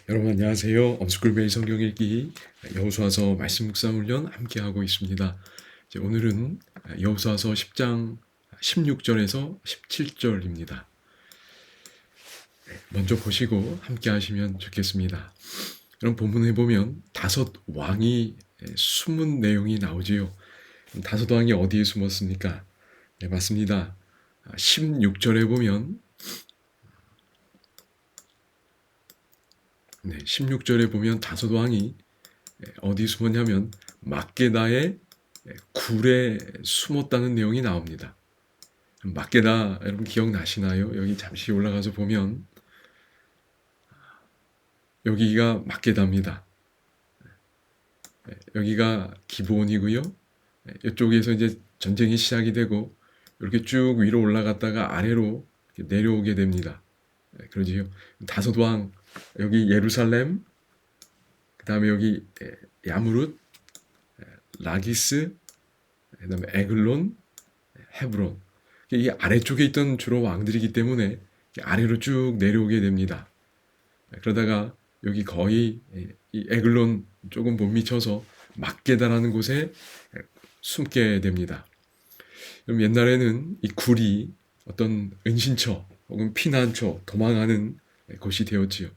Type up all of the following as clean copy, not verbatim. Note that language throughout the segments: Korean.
여러분 안녕하세요. 엄스쿨 매일 성경 읽기 여호수아서 말씀 묵상 훈련 함께하고 있습니다. 오늘은 여호수아서 10장 16절에서 17절입니다. 먼저 보시고 함께 하시면 좋겠습니다. 그럼 본문에 보면 다섯 왕이 숨은 내용이 나오지요. 다섯 왕이 어디에 숨었습니까? 네, 맞습니다. 16절에 보면 16절에 보면 다섯 왕이 어디 숨었냐면 막게다의 굴에 숨었다는 내용이 나옵니다. 막게다 여러분 기억나시나요? 여기 잠시 올라가서 보면 여기가 막게다입니다. 여기가 기브온이고요. 이쪽에서 이제 전쟁이 시작이 되고 이렇게 쭉 위로 올라갔다가 아래로 내려오게 됩니다. 그러지요. 다섯 왕 여기 예루살렘, 그 다음에 여기 야무룻, 라기스, 그 다음에 에글론, 헤브론. 이 아래쪽에 있던 주로 왕들이기 때문에 아래로 쭉 내려오게 됩니다. 그러다가 여기 거의 이 에글론 조금 못 미쳐서 막게다라는 곳에 숨게 됩니다. 그럼 옛날에는 이 굴이 어떤 은신처 혹은 피난처, 도망하는 곳이 되었지요.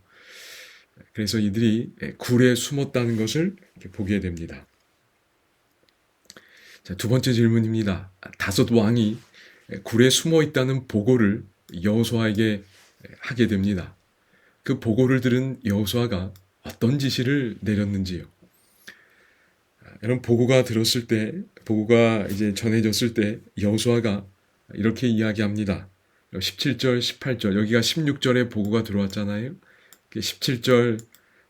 그래서 이들이 굴에 숨었다는 것을 보게 됩니다. 자, 두 번째 질문입니다. 다섯 왕이 굴에 숨어 있다는 보고를 여호수아에게 하게 됩니다. 그 보고를 들은 여호수아가 어떤 지시를 내렸는지요. 이런 보고가 들었을 때, 보고가 이제 전해졌을 때 여호수아가 이렇게 이야기합니다. 17절, 18절, 여기가 16절에 보고가 들어왔잖아요. 17절,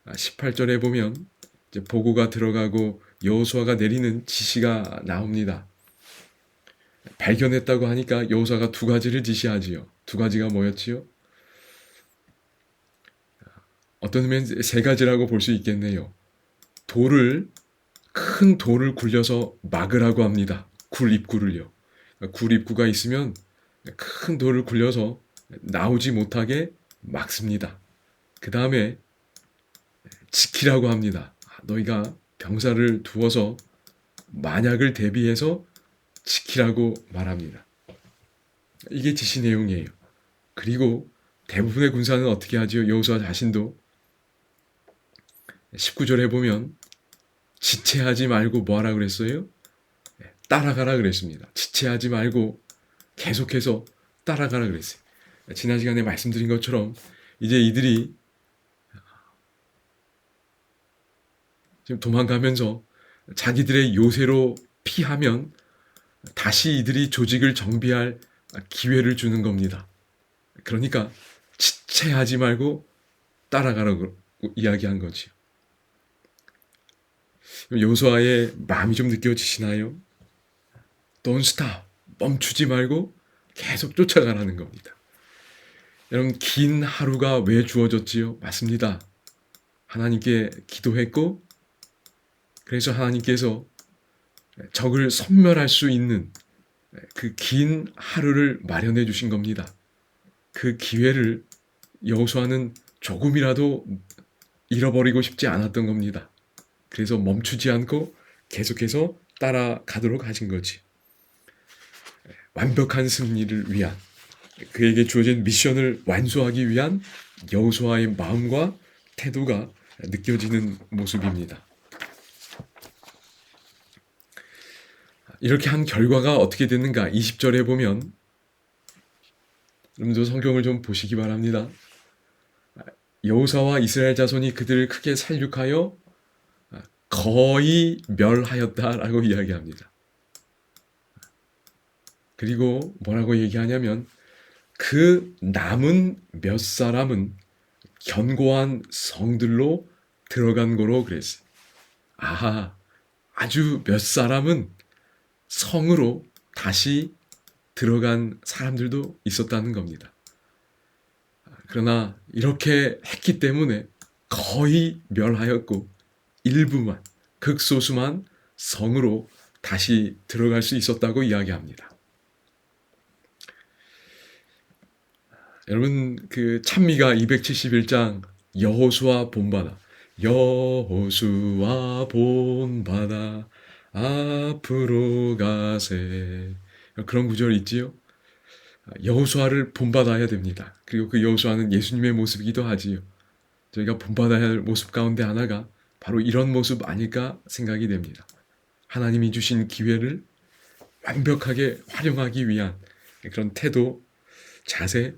18절에 보면 이제 보고가 들어가고 여호수아가 내리는 지시가 나옵니다. 발견했다고 하니까 여호수아가 두 가지를 지시하지요. 두 가지가 뭐였지요? 어떤 의미는 세 가지라고 볼 수 있겠네요. 큰 돌을 굴려서 막으라고 합니다. 굴 입구를요. 굴 입구가 있으면 큰 돌을 굴려서 나오지 못하게 막습니다. 그 다음에 지키라고 합니다. 너희가 병사를 두어서 만약을 대비해서 지키라고 말합니다. 이게 지시 내용이에요. 그리고 대부분의 군사는 어떻게 하지요? 여호수아 자신도 19절에 보면 지체하지 말고 뭐 하라 그랬어요? 따라가라 그랬습니다. 지체하지 말고 계속해서 따라가라 그랬어요. 지난 시간에 말씀드린 것처럼 이제 이들이 지금 도망가면서 자기들의 요새로 피하면 다시 이들이 조직을 정비할 기회를 주는 겁니다. 그러니까 지체하지 말고 따라가라고 이야기한 거지요. 여호수아의 마음이 좀 느껴지시나요? Don't stop. 멈추지 말고 계속 쫓아가라는 겁니다. 여러분, 긴 하루가 왜 주어졌지요? 맞습니다. 하나님께 기도했고, 그래서 하나님께서 적을 섬멸할 수 있는 그 긴 하루를 마련해 주신 겁니다. 그 기회를 여호수아는 조금이라도 잃어버리고 싶지 않았던 겁니다. 그래서 멈추지 않고 계속해서 따라가도록 하신 거지. 완벽한 승리를 위한, 그에게 주어진 미션을 완수하기 위한 여호수아의 마음과 태도가 느껴지는 모습입니다. 이렇게 한 결과가 어떻게 됐는가? 20절에 보면, 여러분도 성경을 좀 보시기 바랍니다. 여호수아와 이스라엘 자손이 그들을 크게 살육하여 거의 멸하였다라고 이야기합니다. 그리고 뭐라고 얘기하냐면 그 남은 몇 사람은 견고한 성들로 들어간 거로 그랬어요. 아주 몇 사람은 성으로 다시 들어간 사람들도 있었다는 겁니다. 그러나 이렇게 했기 때문에 거의 멸하였고 일부만, 극소수만 성으로 다시 들어갈 수 있었다고 이야기합니다. 여러분, 그 찬미가 271장 여호수아 본받아. 여호수아 본받아 앞으로 가세. 그런 구절 있지요. 여호수아를 본받아야 됩니다. 그리고 그 여호수아는 예수님의 모습이기도 하지요. 저희가 본받아야 할 모습 가운데 하나가 바로 이런 모습 아닐까 생각이 됩니다. 하나님이 주신 기회를 완벽하게 활용하기 위한 그런 태도, 자세,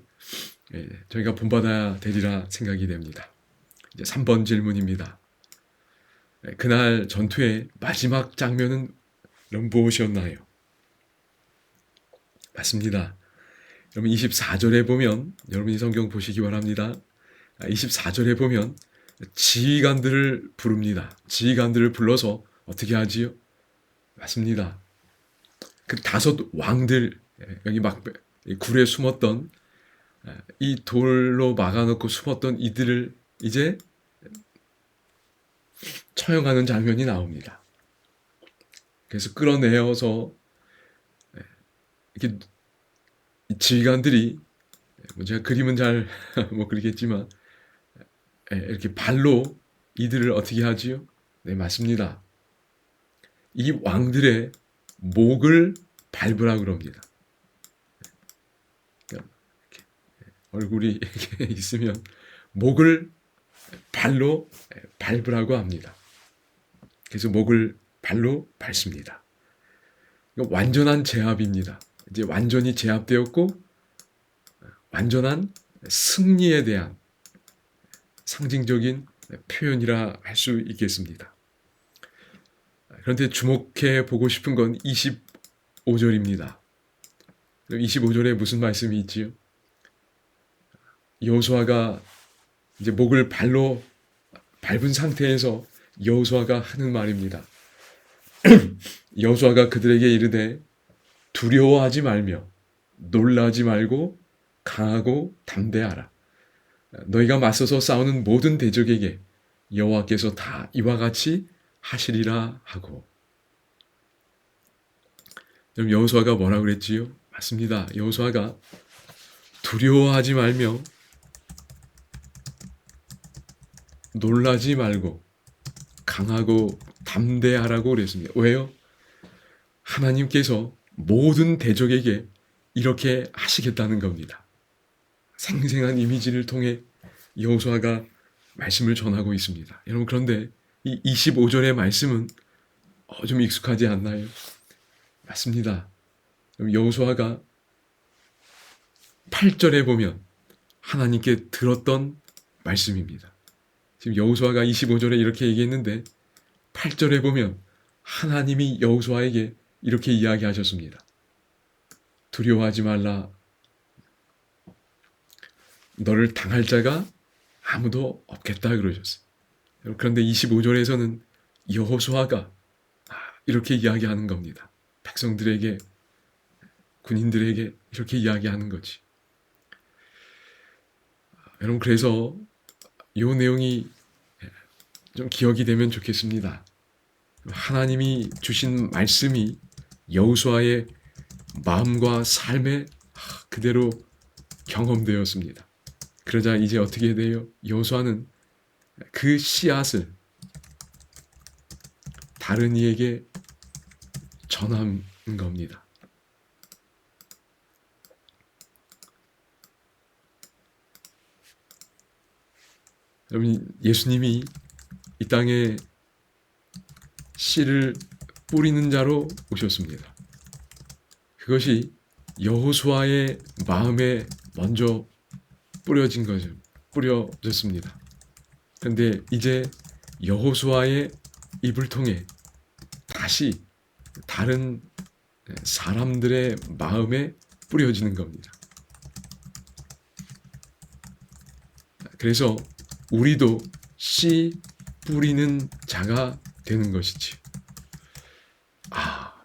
저희가 본받아야 되리라 생각이 됩니다. 이제 3번 질문입니다. 그날 전투의 마지막 장면은 무엇이었나요? 맞습니다. 여러분 24절에 보면, 여러분이 성경 보시기 바랍니다. 24절에 보면 지휘관들을 부릅니다. 지휘관들을 불러서 어떻게 하지요? 맞습니다. 그 5 왕들, 여기 막 굴에 숨었던, 이 돌로 막아놓고 숨었던 이들을 이제 처형하는 장면이 나옵니다. 그래서 끌어내어서 이렇게 지휘관들이, 제가 그림은 잘 못 그리겠지만 이렇게 발로 이들을 어떻게 하지요? 네, 맞습니다. 이 왕들의 목을 밟으라 그럽니다. 이렇게 얼굴이 이렇게 있으면 목을 발로 밟으라고 합니다. 그래서 목을 발로 밟습니다. 완전한 제압입니다. 이제 완전히 제압되었고 완전한 승리에 대한 상징적인 표현이라 할 수 있겠습니다. 그런데 주목해 보고 싶은 건 25절입니다. 25절에 무슨 말씀이 있지요? 여호수아가 이제 목을 발로 밟은 상태에서 여호수아가 하는 말입니다. 여호수아가 그들에게 이르되 두려워하지 말며 놀라지 말고 강하고 담대하라. 너희가 맞서서 싸우는 모든 대적에게 여호와께서 다 이와 같이 하시리라 하고. 그럼 여호수아가 뭐라 그랬지요? 맞습니다. 여호수아가 두려워하지 말며 놀라지 말고 강하고 담대하라고 그랬습니다. 왜요? 하나님께서 모든 대적에게 이렇게 하시겠다는 겁니다. 생생한 이미지를 통해 여호수아가 말씀을 전하고 있습니다. 여러분, 그런데 이 25절의 말씀은 좀 익숙하지 않나요? 맞습니다. 여호수아가 8절에 보면 하나님께 들었던 말씀입니다. 지금 여호수아가 25절에 이렇게 얘기했는데 8절에 보면 하나님이 여호수아에게 이렇게 이야기하셨습니다. 두려워하지 말라. 너를 당할 자가 아무도 없겠다 그러셨어요. 그런데 25절에서는 여호수아가 이렇게 이야기하는 겁니다. 백성들에게, 군인들에게 이렇게 이야기하는 거지. 여러분, 그래서 이 내용이 좀 기억이 되면 좋겠습니다. 하나님이 주신 말씀이 여호수아의 마음과 삶에 그대로 경험되었습니다. 그러자 이제 어떻게 돼요? 여호수아는 그 씨앗을 다른 이에게 전한 겁니다. 여러분, 예수님이 이 땅에 씨를 뿌리는 자로 오셨습니다. 그것이 여호수아의 마음에 먼저 뿌려진 거죠. 뿌려졌습니다. 그런데 이제 여호수아의 입을 통해 다시 다른 사람들의 마음에 뿌려지는 겁니다. 그래서 우리도 씨 뿌리는 자가 되는 것이지.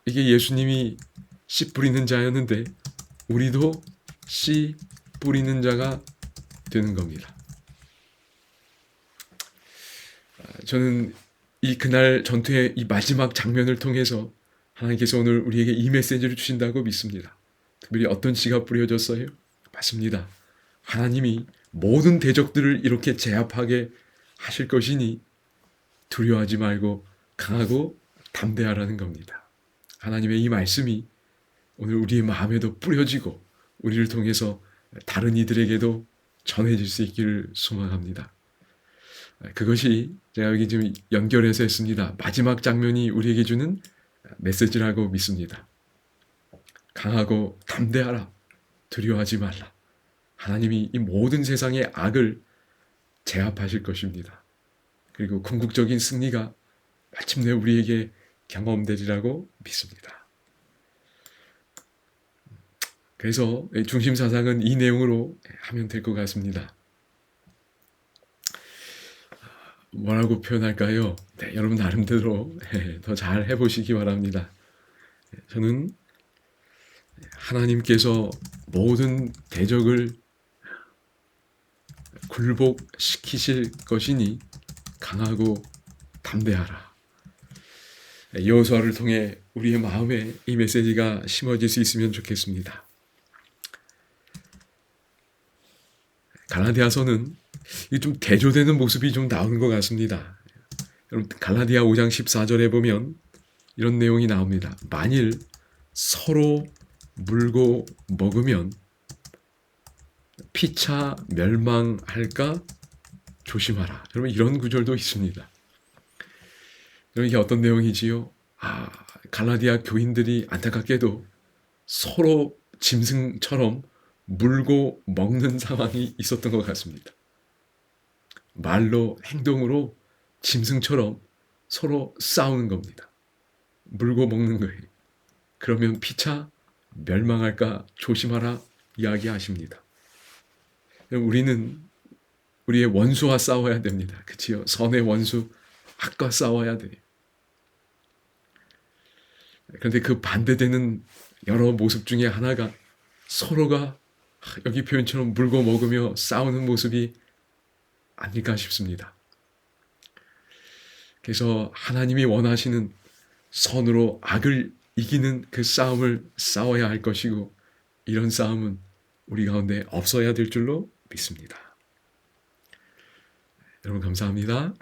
이게 예수님이 씨 뿌리는 자였는데 우리도 씨 뿌리는 자가 되는 겁니다. 저는 그날 전투의 이 마지막 장면을 통해서 하나님께서 오늘 우리에게 이 메시지를 주신다고 믿습니다. 특별히 어떤 씨가 뿌려졌어요? 맞습니다. 하나님이 모든 대적들을 이렇게 제압하게 하실 것이니 두려워하지 말고 강하고 담대하라는 겁니다. 하나님의 이 말씀이 오늘 우리의 마음에도 뿌려지고 우리를 통해서 다른 이들에게도 전해질 수 있기를 소망합니다. 그것이 제가 여기 지금 연결해서 했습니다. 마지막 장면이 우리에게 주는 메시지라고 믿습니다. 강하고 담대하라. 두려워하지 말라. 하나님이 이 모든 세상의 악을 제압하실 것입니다. 그리고 궁극적인 승리가 마침내 우리에게 경험되리라고 믿습니다. 그래서 중심 사상은 이 내용으로 하면 될 것 같습니다. 뭐라고 표현할까요? 네, 여러분 나름대로 더 잘 해보시기 바랍니다. 저는 하나님께서 모든 대적을 굴복시키실 것이니 강하고 담대하라. 여호수아를 통해 우리의 마음에 이 메시지가 심어질 수 있으면 좋겠습니다. 갈라디아서는 좀 대조되는 모습이 좀 나오는 것 같습니다. 여러분 갈라디아 5장 14절에 보면 이런 내용이 나옵니다. 만일 서로 물고 먹으면 피차 멸망할까 조심하라. 여러분 이런 구절도 있습니다. 여러분 이게 어떤 내용이지요? 갈라디아 교인들이 안타깝게도 서로 짐승처럼 물고 먹는 상황이 있었던 것 같습니다. 말로 행동으로 짐승처럼 서로 싸우는 겁니다. 물고 먹는 거예요. 그러면 피차 멸망할까 조심하라 이야기하십니다. 우리는 우리의 원수와 싸워야 됩니다. 그치요? 선의 원수 악과 싸워야 돼요. 그런데 그 반대되는 여러 모습 중에 하나가 서로가 여기 표현처럼 물고 먹으며 싸우는 모습이 아닐까 싶습니다. 그래서 하나님이 원하시는 선으로 악을 이기는 그 싸움을 싸워야 할 것이고 이런 싸움은 우리 가운데 없어야 될 줄로 믿습니다. 여러분 감사합니다.